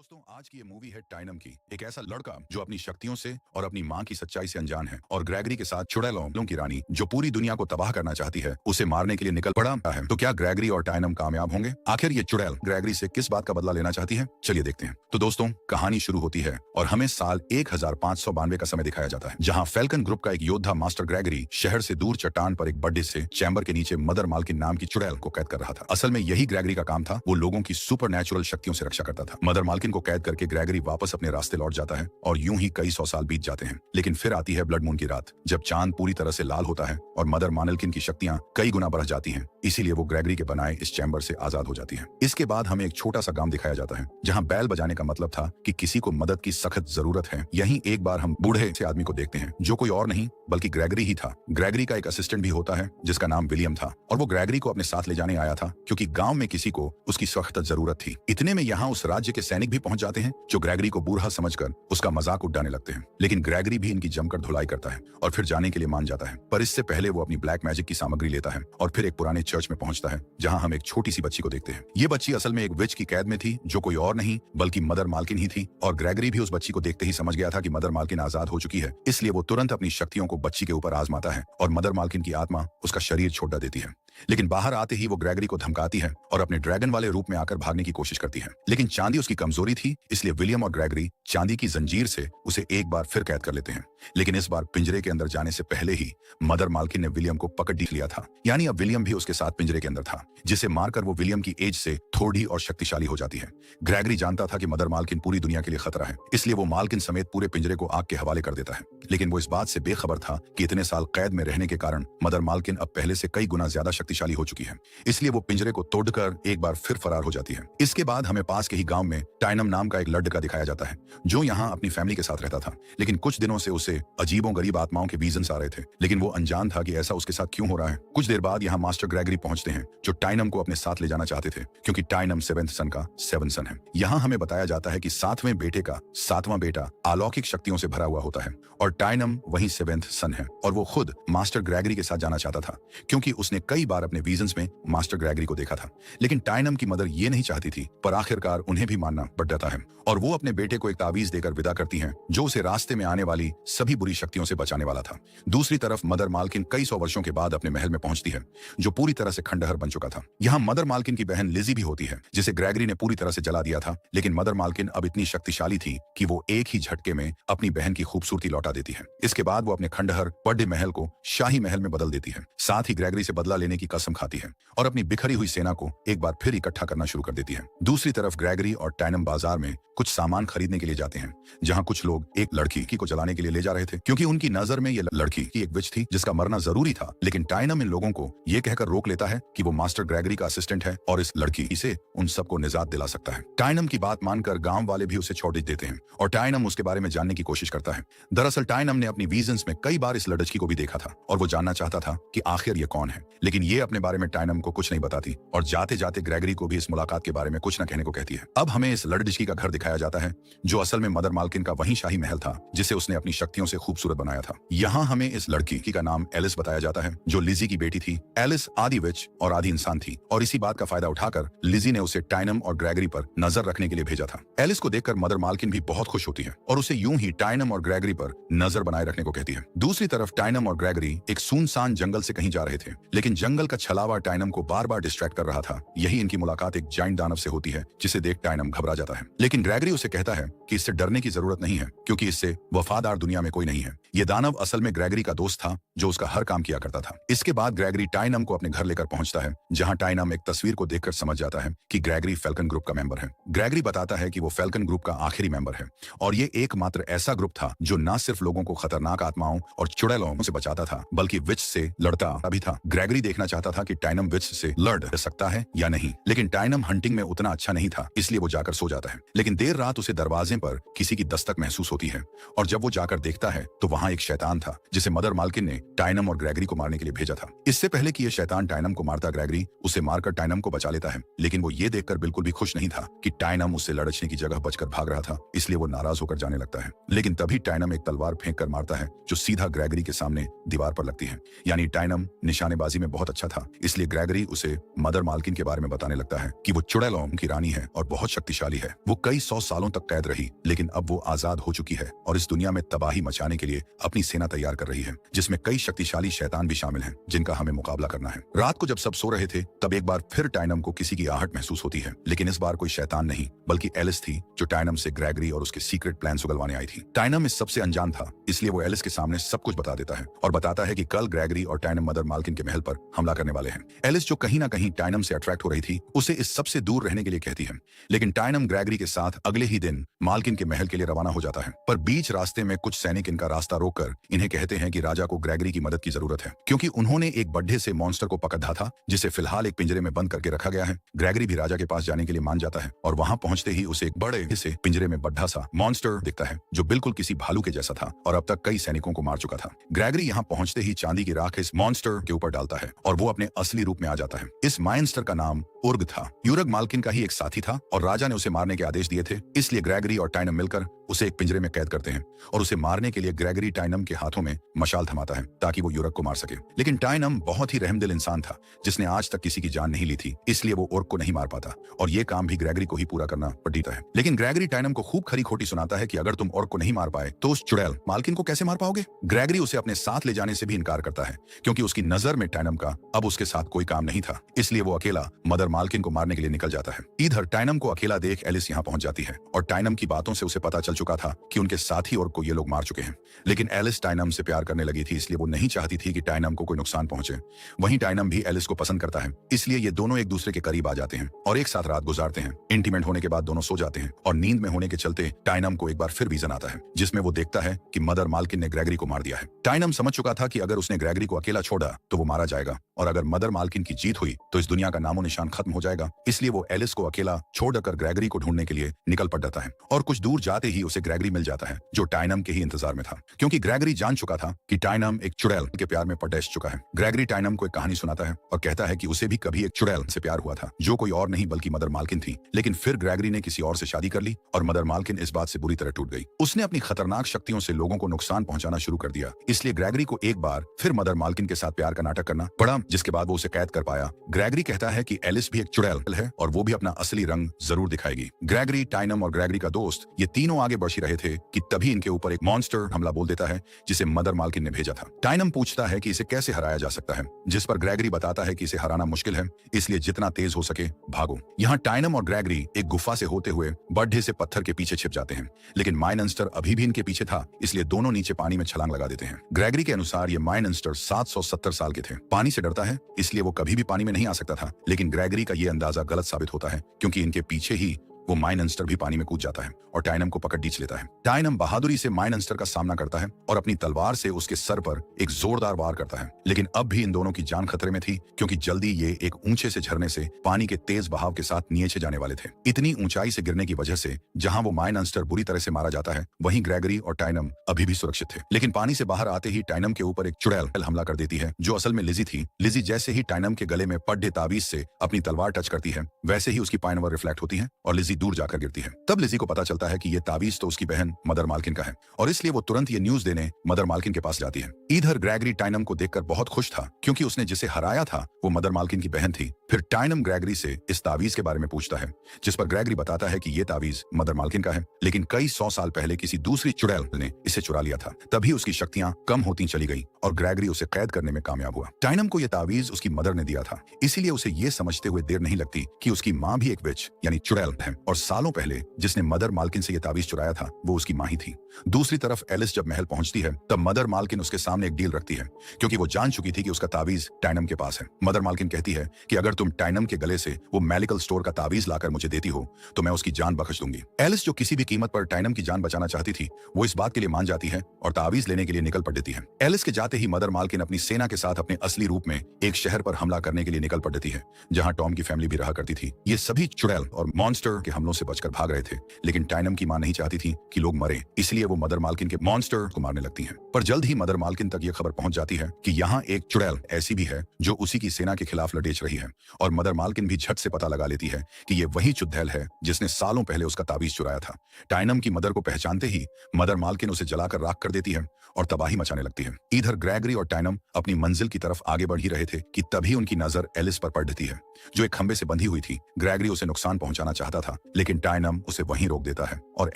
दोस्तों आज की ये मूवी है टाइनम की। एक ऐसा लड़का जो अपनी शक्तियों से और अपनी माँ की सच्चाई से अनजान है और ग्रेगरी के साथ चुड़ैलों की रानी जो पूरी दुनिया को तबाह करना चाहती है उसे मारने के लिए निकल पड़ा है। तो क्या ग्रेगरी और टाइनम कामयाब होंगे? आखिर ये चुड़ैल ग्रेगरी से किस बात का बदला लेना चाहती है? चलिए देखते हैं। तो दोस्तों कहानी शुरू होती है और हमें साल 1592 का समय दिखाया जाता है, जहाँ फैल्कन ग्रुप का एक योद्धा मास्टर ग्रेगरी शहर से दूर चट्टान पर एक बड़े से चैम्बर के नीचे मदर मालकिन नाम की चुड़ैल को कैद कर रहा था। असल में यही ग्रेगरी का काम था। वो लोगों की सुपर शक्तियों से रक्षा करता था। मदर मालकिन को कैद करके ग्रेगरी वापस अपने रास्ते लौट जाता है और यूं ही कई सौ साल बीत जाते हैं। लेकिन फिर आती है ब्लड मून की रात, जब चांद पूरी तरह से लाल होता है और मदर मालकिन की शक्तियां कई गुना बढ़ जाती हैं। इसीलिए वो ग्रेगरी के बनाए इस चैम्बर से आजाद हो जाती है। इसके बाद हमें एक छोटा सा गांव दिखाया जाता है, जहां बैल बजाने का मतलब था कि किसी को मदद की सख्त जरूरत है। यहीं एक बार हम बूढ़े से आदमी को देखते हैं, जो कोई और नहीं बल्कि ग्रेगरी ही था। ग्रेगरी का एक असिस्टेंट भी होता है जिसका नाम विलियम था, और वो ग्रेगरी को अपने साथ ले जाने आया था क्योंकि गांव में किसी को उसकी सख्त जरूरत थी। इतने में यहाँ उस राज्य के सैनिक भी पहुंच जाते हैं, जो ग्रेगरी को बूढ़ा समझकर उसका मजाक उड़ाने लगते हैं। लेकिन ग्रेगरी भी इनकी जमकर धुलाई करता है और फिर जाने के लिए मान जाता है। पर इससे पहले वो अपनी ब्लैक मैजिक की सामग्री लेता है और फिर एक पुराने चर्च में पहुंचता है, जहां हम एक छोटी सी बच्ची को देखते हैं। ये बच्ची असल में एक विच की कैद में थी, जो कोई और नहीं बल्कि मदर मालकिन ही थी। और ग्रेगरी भी उस बच्ची को देखते ही समझ गया था कि मदर मालकिन आजाद हो चुकी है, इसलिए वो तुरंत अपनी शक्तियों को बच्ची के ऊपर आजमाता है और मदर मालकिन की आत्मा उसका शरीर छोड़ देती है। लेकिन बाहर आते ही वो ग्रेगरी को धमकाती है और अपने ड्रैगन वाले रूप में आकर भागने की कोशिश करती है। लेकिन चांदी उसकी कमजोरी थी, इसलिए विलियम और ग्रेगरी चांदी की जंजीर से उसे एक बार फिर कैद कर लेते हैं। लेकिन इस बार पिंजरे के अंदर जाने से पहले ही मदर मालकिन ने विलियम को पकड़ लिया था। यानी अब विलियम भी उसके साथ पिंजरे के अंदर था, जिसे मारकर वो विलियम की एज से थोड़ी और शक्तिशाली हो जाती है। ग्रेगरी जानता था कि मदर मालकिन पूरी दुनिया के लिए खतरा है, इसलिए वो मालकिन समेत पूरे पिंजरे को आग के हवाले कर देता है। लेकिन वो इस बात से बेखबर था कि इतने साल कैद में रहने के कारण मदर मालकिन अब पहले से कई गुना ज्यादा शक्तिशाली हो चुकी है, इसलिए वो पिंजरे को तोड़कर एक बार फिर फरार हो जाती है। इसके बाद हमें पास के ही गांव में टाइनम नाम का एक लड़का दिखाया जाता है, जो यहाँ अपनी फैमिली के साथ रहता था। लेकिन कुछ दिनों से उसे अजीबों गरीब आत्माओं के विजन्स आ रहे थे, लेकिन वो अनजान था कि ऐसा उसके साथ क्यों हो रहा है। कुछ देर बाद यहाँ मास्टर ग्रेगरी पहुंचते हैं, जो टाइनम को अपने साथ ले जाना चाहते थे, क्योंकि टाइनम 7th सन का 7 सन है। यहाँ हमें बताया जाता है कि 7वें बेटे का 7वां बेटा अलौकिक शक्तियों से भरा हुआ होता है और टाइनम वही 7th सन है। और वो खुद मास्टर ग्रेगरी के साथ जाना चाहता था, क्योंकि उसने कई बार अपने विजन्स में मास्टर ग्रेगरी को देखा था। लेकिन टाइनम की मदर ये नहीं चाहती थी, पर आखिरकार उन्हें भी मानना पड़ जाता है और वो अपने बेटे को एक तावीज देकर विदा करती हैं, जो उसे रास्ते में आने वाली सभी बुरी शक्तियों से बचाने वाला था। दूसरी तरफ मदर मालकिन कई सौ वर्षों के बाद अपने महल में पहुंचती है, जो पूरी तरह से खंडहर बन चुका था। यहाँ मदर मालकिन की बहन लिजी भी होती है, जिसे ग्रेगरी ने पूरी तरह से जला दिया था। लेकिन मदर मालकिन अब इतनी शक्तिशाली थी कि वो एक ही झटके में अपनी बहन की खूबसूरती लौटा देती है। इसके बाद वो अपने खंडहर बड़े महल को शाही महल में बदल देती है। साथ ही ग्रेगरी से बदला लेने की कसम खाती है और अपनी बिखरी हुई सेना को एक बार फिर इकट्ठा करना शुरू कर देती है। दूसरी तरफ ग्रेगरी और टाइनम बाजार में कुछ सामान खरीदने के लिए जाते हैं, जहां कुछ लोग एक लड़की को जलाने के लिए ले जा रहे थे, क्योंकि उनकी नजर में ये लड़की की एक विच थी जिसका मरना जरूरी था। लेकिन टाइनम इन लोगों को ये कहकर रोक लेता है कि वो मास्टर ग्रेगरी का असिस्टेंट है और इस लड़की से उन सबको निजात दिला सकता है। टाइनम की बात मानकर गांव वाले भी उसे छोड़ देते हैं और टाइनम उसके बारे में जानने की कोशिश करता है। दरअसल टाइनम ने अपनी विजन्स में कई बार इस लड़की को भी देखा था और वो जानना चाहता था कि आखिर ये कौन है। लेकिन ये अपने बारे में टाइनम को कुछ नहीं बताती और जाते जाते ग्रेगरी को भी इस मुलाकात के बारे में कुछ न कहने को कहती है। अब हमें इस लड़की का घर दिखाया जाता है, जो असल में मदर मालकिन का वही शाही महल था, जिसे उसने अपनी शक्तियों से खूबसूरत बनाया था। यहाँ हमें इस लड़की का नाम एलिस बताया जाता है, जो लिजी की बेटी थी। एलिस आधी विच और आधी इंसान थी और इसी बात का फायदा उठाकर लिजी ने उसे टाइनम और ग्रेगरी पर नजर रखने के लिए भेजा था। एलिस को देखकर मदर मालकिन भी बहुत खुश होती है और उसे यूं ही टाइनम और ग्रेगरी पर नजर बनाए रखने को कहती है। दूसरी तरफ टाइनम और ग्रेगरी एक सुनसान जंगल से कहीं जा रहे थे, लेकिन जंगल का छलावा टाइनम को बार बार डिस्ट्रैक्ट कर रहा था। यही इनकी मुलाकात एक जाइंट दानव से होती है, जिसे देख टाइनम घबरा जाता है। लेकिन ग्रेगरी उसे कहता है कि इससे डरने की जरूरत नहीं है, क्योंकि इससे वफादार दुनिया में कोई नहीं है। ये दानव असल में ग्रेगरी का दोस्त था, जो उसका हर काम किया करता था। इसके बाद ग्रेगरी टाइनम को अपने घर लेकर पहुंचता है, जहां टाइनम एक तस्वीर को देखकर समझ जाता है कि ग्रेगरी फैल्कन ग्रुप का मेंबर है। ग्रेगरी बताता है कि वो फैल्कन ग्रुप का आखिरी मेंबर है और ये एकमात्र ऐसा ग्रुप था जो न सिर्फ लोगों को खतरनाक आत्माओं और चुड़ैलों से बचाता था, बल्कि विच से लड़ता भी था। ग्रेगरी देखना चाहता था कि टाइनम विच से लड़ सकता है या नहीं, लेकिन टाइनम हंटिंग में उतना अच्छा नहीं था, इसलिए वो जाकर सो जाता है। लेकिन देर रात उसे दरवाजे पर किसी की दस्तक महसूस होती है और जब वो जाकर देखता है तो वहां एक शैतान था, जिसे मदर मालकिन ने टाइनम और ग्रेगरी को मारने के लिए भेजा था। इससे पहले कि ये शैतान टाइनम को मारता, ग्रेगरी उसे मारकर टाइनम को बचा लेता है। लेकिन वो ये देखकर बिल्कुल भी खुश नहीं था कि टाइनम उससे लड़ने की जगह बचकर भाग रहा था, इसलिए वो नाराज होकर जाने लगता है। लेकिन तभी टाइनम एक तलवार फेंक कर मारता है, जो सीधा ग्रेगरी के सामने दीवार पर लगती है। यानी टाइनम निशानेबाजी में बहुत अच्छा था, इसलिए ग्रेगरी उसे मदर मालकिन के बारे में बताने लगता है कि वो चुड़ैलों की रानी है और बहुत शक्तिशाली है। है। वो कई 100 सालों तक कैद रही, लेकिन अब वो आजाद हो चुकी है और इस दुनिया में तबाही मचाने के लिए अपनी सेना तैयार कर रही है, जिसमें कई शक्तिशाली शैतान भी शामिल हैं, जिनका हमें मुकाबला करना है। रात को जब सब सो रहे थे, तब एक बार फिर टाइनम को किसी की आहट महसूस होती है, लेकिन इस बार कोई शैतान नहीं बल्कि एलिस थी, जो टाइनम से ग्रेगरी और उसके सीक्रेट प्लान उगलवाने आई थी। टाइनम इस सबसे अनजान था, इसलिए वो एलिस के सामने सब कुछ बता देता है और बताता है कि कल ग्रेगरी और टाइनम मदर मालकिन के महल पर हमला करने वाले हैं। एलिस, जो कहीं ना कहीं टाइनम से अट्रैक्ट हो रही थी, उसे इस सबसे दूर रहने के लिए कहती है, लेकिन टाइनम ग्रेगरी के साथ अगले ही दिन मालकिन के महल के लिए रवाना हो जाता है। पर बीच रास्ते में कुछ सैनिक इनका रास्ता रोककर इन्हें कहते हैं कि राजा को ग्रेगरी की मदद की जरूरत है, क्योंकि उन्होंने एक बड्ढे से मॉन्स्टर को पकड़ा था, जिसे फिलहाल एक पिंजरे में बंद करके रखा गया है। ग्रेगरी भी राजा के पास जाने के लिए मान जाता है और वहां पहुंचते ही उसे एक बड़े से पिंजरे में बड्ढा सा मॉन्स्टर दिखता है, जो बिल्कुल किसी भालू के जैसा था और अब तक कई सैनिकों को मार चुका था। ग्रेगरी यहाँ पहुंचते ही चांदी की राख इस मॉन्स्टर के ऊपर डालता है और वो अपने असली रूप में आ जाता है। इस मॉन्स्टर का नाम उर्ग था। यूरग मालकिन का ही एक साथी था और राजा ने उसे मारने के आदेश दिए थे, इसलिए ग्रेगरी और टाइनम मिलकर उसे एक पिंजरे में कैद करते हैं और उसे मारने के लिए ग्रेगरी टाइनम के हाथों में मशाल थमाता है ताकि वो यूरग को मार सके। लेकिन टाइनम बहुत ही रहमदिल इंसान था, जिसने आज तक किसी की जान नहीं ली थी, इसलिए वो उर्ग को नहीं मार पाता और ये काम भी ग्रेगरी को ही पूरा करना पड़ता है। लेकिन ग्रेगरी टाइनम को खूब खरी खोटी सुनाता है कि अगर तुम उर्ग को नहीं मार पाए तो उस चुड़ैल मालकिन को कैसे मार पाओगे। ग्रेगरी उसे अपने साथ ले जाने से भी इनकार करता है, क्योंकि उसकी नजर में टाइनम का अब उसके साथ कोई काम नहीं था, इसलिए वो अकेला मदर मालकिन को मारने के लिए निकल जाता है। इधर टाइनम को अकेला देख एलिस यहाँ पहुंच जाती है और टाइनम की बातों से उसे पता चल चुका था कि उनके साथी और को ये लोग मार चुके हैं। लेकिन एलिस टाइनम से प्यार करने लगी थी, इसलिए वो नहीं चाहती थी कि टाइनम को कोई नुकसान पहुंचे। वहीं टाइनम भी एलिस को पसंद करता है, इसलिए ये दोनों एक दूसरे के करीब आ जाते हैं और एक साथ रात गुजारते हैं। इंटीमेट होने के बाद दोनों सो जाते हैं और नींद में होने के चलते टाइनम को एक बार फिर विजन आता है, जिसमें वो देखता है कि मदर मालकिन ने ग्रेगरी को मार दिया है। टाइनम समझ चुका था कि अगर उसने ग्रेगरी को अकेला छोड़ा तो वो मारा जाएगा और अगर मदर मालकिन की जीत हुई तो इस दुनिया का नामो निशान खत्म हो जाएगा, इसलिए वो एलिस को अकेला छोड़कर ग्रेगरी को ढूंढने के लिए निकल पड़ता है और कुछ दूर जाते ही उसे ग्रेगरी मिल जाता है, जो टाइनम के ही इंतजार में था, क्योंकि ग्रेगरी जान चुका था कि टाइनम एक चुड़ैल के प्यार में पड़ चुका है। ग्रेगरी टाइनम को एक कहानी सुनाता है और कहता है कि उसे भी कभी एक चुड़ैल से प्यार हुआ था, जो कोई और नहीं बल्कि मदर मालकिन थी। लेकिन फिर ग्रेगरी ने किसी और से शादी कर ली और मदर मालकिन इस बात से बुरी तरह टूट गई। उसने अपनी खतरनाक शक्तियों से लोगों को नुकसान पहुंचाना शुरू कर दिया, इसलिए ग्रेगरी को एक बार फिर मदर मालकिन के साथ प्यार का नाटक करना पड़ा, जिसके बाद वो उसे कैद कर पाया। ग्रेगरी कहता है कि एलिस भी एक चुड़ैल है और वो भी अपना असली रंग जरूर दिखाएगी। ग्रेगरी, टाइनम और ग्रेगरी का दोस्त ये तीनों आगे बढ़ ही रहे थे कि तभी इनके ऊपर एक मॉन्स्टर हमला बोल देता है, जिसे मदर मालकिन ने भेजा था। टाइनम पूछता है कि इसे कैसे हराया जा सकता है, जिस पर ग्रेगरी बताता है कि इसे हराना मुश्किल है, इसलिए जितना तेज हो सके भागो। यहाँ टाइनम और ग्रेगरी एक गुफा से होते हुए बड्ढे से पत्थर के पीछे छिप जाते हैं, लेकिन माइनस्टर अभी भी इनके पीछे था, इसलिए दोनों नीचे पानी में छलांग लगा देते हैं। ग्रेगरी के अनुसार ये माइनस्टर 770 साल के थे। पानी से डरता है, इसलिए वो कभी भी पानी में नहीं आ सकता था, लेकिन ग्रेगरी का ये अंदाजा गलत साबित होता है, क्योंकि इनके पीछे ही वो माइनस्टर भी पानी में कूद जाता है और टाइनम को पकड़ खींच लेता है। टाइनम बहादुरी से माइनस्टर का सामना करता है और अपनी तलवार से उसके सर पर एक जोरदार वार करता है, लेकिन अब भी इन दोनों की जान खतरे में थी, क्योंकि जल्दी ये एक ऊंचे से झरने से पानी के तेज बहाव के साथ नीचे जाने वाले थे। इतनी ऊंचाई से गिरने की वजह से जहां वो माइनस्टर बुरी तरह से मारा जाता है, वहीं ग्रेगरी और टाइनम अभी भी सुरक्षित थे। लेकिन पानी से बाहर आते ही टाइनम के ऊपर एक चुड़ैल हमला कर देती है, जो असल में लिजी थी। लिजी जैसे ही टाइनम के गले में पड्ढे ताबीज से अपनी तलवार टच करती है, वैसे ही उसकी पाइनवर रिफ्लेक्ट होती है और लिजी दूर जाकर गिरती है। तब लिजी को पता चलता है कि ये ताबीज तो उसकी बहन मदर मालकिन का है और इसलिए वो तुरंत ये न्यूज देने मदर मालकिन के पास जाती है। इधर ग्रेगरी टाइनम को देखकर बहुत खुश था, क्योंकि उसने जिसे हराया था वो मदर मालकिन की बहन थी। फिर टाइनम ग्रेगरी से इस ताबीज के बारे में पूछता है, जिस पर ग्रेगरी बताता है कि ये ताबीज मदर मालकिन का है, लेकिन कई 100 साल पहले किसी दूसरी चुड़ैल ने इसे चुरा लिया था। तभी उसकी शक्तियां कम होती चली गई और ग्रेगरी उसे कैद करने में कामयाब हुआ। टाइनम को यह ताबीज उसकी मदर ने दिया था, इसीलिए उसे ये समझते हुए देर नहीं लगती कि उसकी माँ भी एक विच यानी चुड़ैल है और सालों पहले जिसने मदर मालकिन से यह ताबीज चुराया था वो उसकी माँ ही थी। दूसरी तरफ एलिस जब महल पहुंचती है, तब मदर मालकिन उसके सामने एक डील रखती है, क्योंकि वो जान चुकी थी कि उसका ताबीज टाइनम के पास है। मदर मालकिन कहती है कि अगर तुम टाइनम के गले से वो मैजिकल स्टोर का ताबीज लाकर मुझे देती हो तो मैं उसकी जान बख्श दूंगी। एलिस, जो किसी भी कीमत पर टाइनम की जान बचाना चाहती थी, वो इस बात के लिए मान जाती है और ताबीज लेने के लिए निकल पड़ देती है। एलिस के जाते ही मदर मालकिन अपनी सेना के साथ अपने असली रूप में एक शहर पर हमला करने के लिए निकल पड़ देती है, जहां टॉम की फैमिली भी रहा करती थी। ये सभी चुड़ैल और मॉन्स्टर के हमलों से बचकर भाग रहे थे, लेकिन टाइनम की मां नहीं चाहती थी कि लोग मरे, इसलिए वो मदर मालकिन के मॉन्स्टर को मारने लगती हैं। पर जल्द ही मदर मालकिन तक ये खबर पहुंच जाती है कि यहाँ एक चुड़ैल ऐसी भी है जो उसी की सेना के खिलाफ लड़ेच रही है, और मदर मालकिन भी झट से पता लगा लेती है कि ये वही चुड़ैल है जिसने सालों पहले उसका ताबीज चुराया था। टाइनम की मदर को पहचानते ही मदर मालकिन उसे जलाकर राख कर देती है और तबाही मचाने लगती है। इधर ग्रेगरी और टाइनम अपनी मंजिल की तरफ आगे बढ़ ही रहे थे कि तभी उनकी नजर एलिस पर पड़ती है, जो एक खंबे से बंधी हुई थी। ग्रेगरी उसे नुकसान पहुंचाना चाहता था, लेकिन टाइनम उसे वहीं रोक देता है और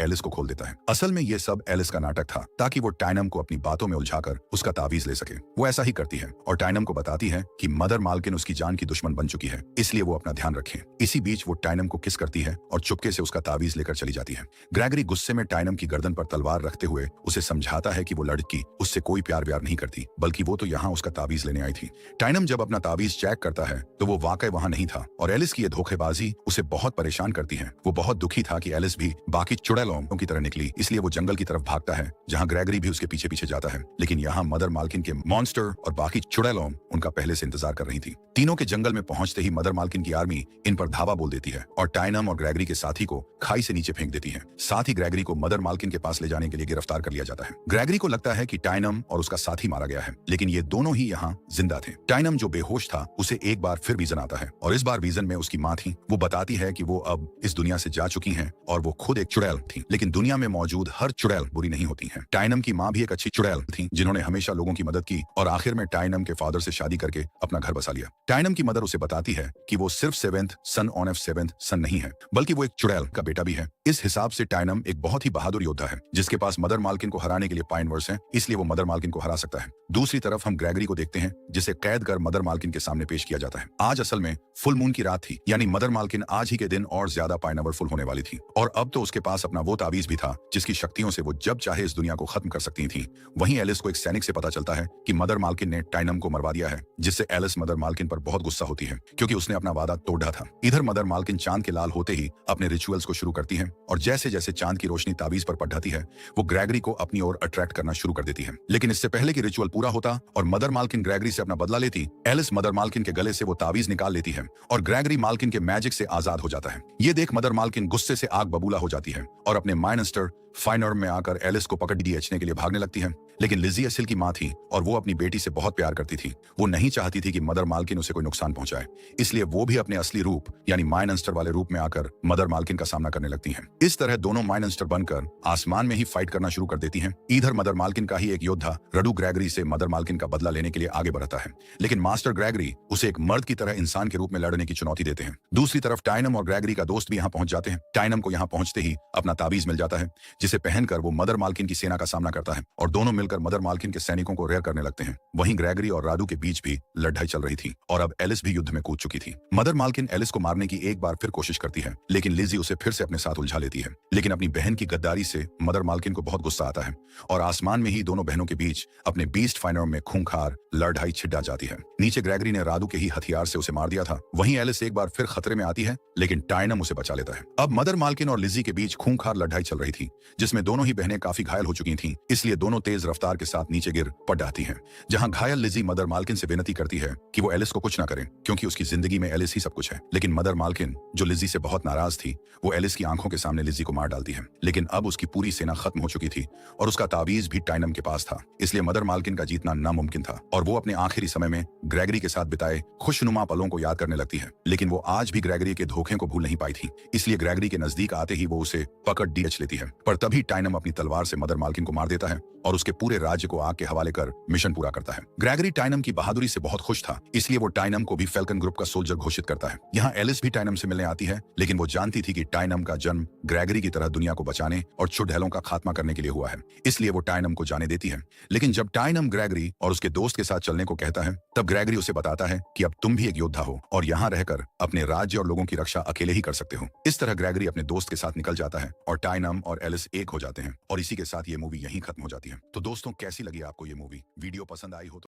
एलिस को खोल देता है। असल में यह सब एलिस का नाटक था, ताकि वो टाइनम को अपनी बातों में उलझाकर उसका तावीज ले सके। वो ऐसा ही करती है और टाइनम को बताती है कि मदर मालकिन उसकी जान की दुश्मन बन चुकी है, इसलिए वो अपना ध्यान रखें। इसी बीच वो टाइनम को किस करती है और चुपके से उसका तावीज लेकर चली जाती है। ग्रेगरी गुस्से में टाइनम की गर्दन पर तलवार रखते हुए उसे समझाता है कि वो लड़की उससे कोई प्यार व्यार नहीं करती, बल्कि वो तो यहाँ उसका तावीज लेने आई थी। टाइनम जब अपना तावीज चेक करता है तो वो वाकई वहां नहीं था और एलिस की ये धोखेबाजी उसे बहुत परेशान करती है। वो बहुत दुखी था कि एलिस भी बाकी चुड़ैलों की तरह निकली, इसलिए वो जंगल की तरफ भागता है, जहां ग्रेगरी भी उसके पीछे पीछे जाता है। लेकिन यहाँ मदर मालकिन के मॉन्स्टर और बाकी चुड़ैलों उनका पहले से इंतजार कर रही थी। तीनों के जंगल में पहुंचते ही मदर मालकिन की आर्मी इन पर धावा बोल देती है और टाइनम और ग्रेगरी के साथी को खाई से नीचे फेंक देती है। साथ ही ग्रेगरी को मदर मालकिन के पास ले जाने के लिए गिरफ्तार कर लिया जाता है। ग्रेगरी को लगता है कि टाइनम और उसका साथी मारा गया है, लेकिन ये दोनों ही यहाँ जिंदा थे। टाइनम जो बेहोश था उसे एक बार फिर विजन आता है और इस बार विजन में उसकी माँ थी। वो बताती है कि वो अब इस दुनिया से जा चुकी हैं और वो खुद एक चुड़ैल थी, लेकिन दुनिया में मौजूद हर चुड़ैल बुरी नहीं होती है। टाइनम की माँ भी एक अच्छी चुड़ैल थी, जिन्होंने हमेशा लोगों की मदद की और आखिर में टाइनम के फादर से शादी करके अपना घर बसा लिया। टाइनम की मदर उसे बताती है कि वो सिर्फ 7th sun on off 7th सन नहीं है, बल्कि वो एक चुड़ैल का बेटा भी है। इस हिसाब से टाइनम एक बहुत ही बहादुर योद्धा है, जिसके पास मदर मालकिन को हराने के लिए पाइन वर्स है, इसलिए वो मदर मालकिन को हरा सकता है। दूसरी तरफ हम ग्रेगरी को देखते हैं, जिसे कैद कर मदर मालकिन के सामने पेश किया जाता है। आज असल में फुल मून की रात थी, यानी मदर मालकिन आज ही के दिन और ज्यादा पावरफुल होने वाली थी और अब तो उसके पास अपना वो तावीज भी था जिसकी शक्तियों से वो जब चाहे इस दुनिया को खत्म कर सकती थी। वहीं एलिस को एक सैनिक से पता चलता है कि मदर मालकिन ने टाइनम को मरवा दिया है, जिससे एलिस मदर मालकिन पर बहुत गुस्सा होती है, क्योंकि उसने अपना वादा तोड़ा था। इधर मदर मालकिन चांद के लाल होते ही अपने रिचुअल्स को शुरू करती है और जैसे जैसे चांद की रोशनी तावीज पर पड़ जाती है, वो ग्रेगरी को अपनी ओर अट्रैक्ट करना शुरू कर देती है। लेकिन इससे पहले कि रिचुअल पूरा होता और मदर मालकिन ग्रेगरी से अपना बदला लेती, एलिस मदर मालकिन के गले से वो तावीज निकाल लेती है और ग्रेगरी मालकिन के मैजिक से आजाद हो जाता है। ये देख मदर मालकिन गुस्से से आग बबूला हो जाती है और अपने माइनस्टर फाइनर में आकर एलिस को पकड़ खींचने के लिए भागने लगती है। लेकिन लिजी असिल की माँ थी और वो अपनी बेटी से बहुत प्यार करती थी। वो नहीं चाहती थी कि मदर मालकिन उसे कोई नुकसान पहुंचाए, इसलिए वो भी अपने असली रूप यानी माइनस्टर वाले रूप में आकर मदर मालकिन का सामना करने लगती हैं। इस तरह दोनों माइनस्टर बनकर आसमान में ही फाइट करना शुरू कर देती हैं। इधर मदर मालकिन का ही एक योद्धा रडू ग्रेगरी से मदर मालकिन का बदला लेने के लिए आगे बढ़ता है, लेकिन मास्टर ग्रेगरी उसे एक मर्द की तरह इंसान के रूप में लड़ने की चुनौती देते हैं। दूसरी तरफ टाइनम और ग्रेगरी का दोस्त भी यहाँ पहुंच जाते हैं। टाइनम को यहाँ पहुंचते ही अपना तावीज मिल जाता है, जिसे पहनकर वो मदर मालकिन की सेना का सामना करता है और दोनों मिलकर मदर मालकिन के सैनिकों को रेयर करने लगते हैं। वहीं ग्रेगरी और राडू के बीच भी लड़ाई चल रही थी और अब एलिस भी युद्ध में कूद चुकी थी। मदर मालकिन एलिस को मारने की एक बार फिर कोशिश करती है, लेकिन लिजी उसे फिर से अपने साथ उलझा लेती है। लेकिन अपनी बहन की गद्दारी से मदर मालकिन को बहुत गुस्सा आता है और आसमान में ही दोनों बहनों के बीच अपने बीस्ट फाइनर में खूंखार लड़ाई छिड़ा जाती है। नीचे ग्रेगरी ने राडू के ही हथियार से उसे मार दिया था। वहीं एलिस एक बार फिर खतरे में आती है, लेकिन टाइनम उसे बचा लेता है। अब मदर मालकिन और लिजी के बीच खूंखार लड़ाई चल रही थी, जिसमें दोनों ही बहनें काफी घायल हो चुकी थीं, इसलिए दोनों तेज रफ्तार के साथ नीचे गिर पड़ जाती हैं। जहां घायल लिजी मदर मालकिन से विनती करती है कि वो एलिस को कुछ ना करें, क्योंकि उसकी जिंदगी में एलिस ही सब कुछ है। लेकिन मदर मालकिन, जो लिजी से बहुत नाराज थी, वो एलिस की आंखों के सामने लिजी को मार डालती है। लेकिन अब उसकी पूरी सेना खत्म हो चुकी थी और उसका तावीज भी टाइनम के पास था, इसलिए मदर मालकिन का जीतना नामुमकिन था और वो अपने आखिरी समय में ग्रेगरी के साथ बिताए खुशनुमा पलों को याद करने लगती है। लेकिन वो आज भी ग्रेगरी के धोखे को भूल नहीं पाई थी, इसलिए ग्रेगरी के नजदीक आते ही वो उसे पकड़ लेती है। पर तभी टाइनम अपनी तलवार से मदर मालकिन को मार देता है और उसके पूरे राज्य को आग के हवाले कर मिशन पूरा करता है। ग्रेगरी टाइनम की बहादुरी से बहुत खुश था, इसलिए वो टाइनम को भी फैल्कन ग्रुप का सोल्जर घोषित करता है। यहाँ एलिस भी टाइनम से मिलने आती है, लेकिन वो जानती थी कि टाइनम का जन्म ग्रेगरी की तरह दुनिया को बचाने और चुड़ैलों का खात्मा करने के लिए हुआ है, इसलिए वो टाइनम को जाने देती है। लेकिन जब टाइनम ग्रेगरी और उसके दोस्त के साथ चलने को कहता है, तब ग्रेगरी उसे बताता है कि अब तुम भी एक योद्धा हो और यहाँ रहकर अपने राज्य और लोगों की रक्षा अकेले ही कर सकते हो। इस तरह ग्रेगरी अपने दोस्त के साथ निकल जाता है और टाइनम और एलिस एक हो जाते हैं और इसी के साथ ये मूवी यहीं खत्म हो जाती है। तो दोस्तों, कैसी लगी आपको ये मूवी? वीडियो पसंद आई हो तो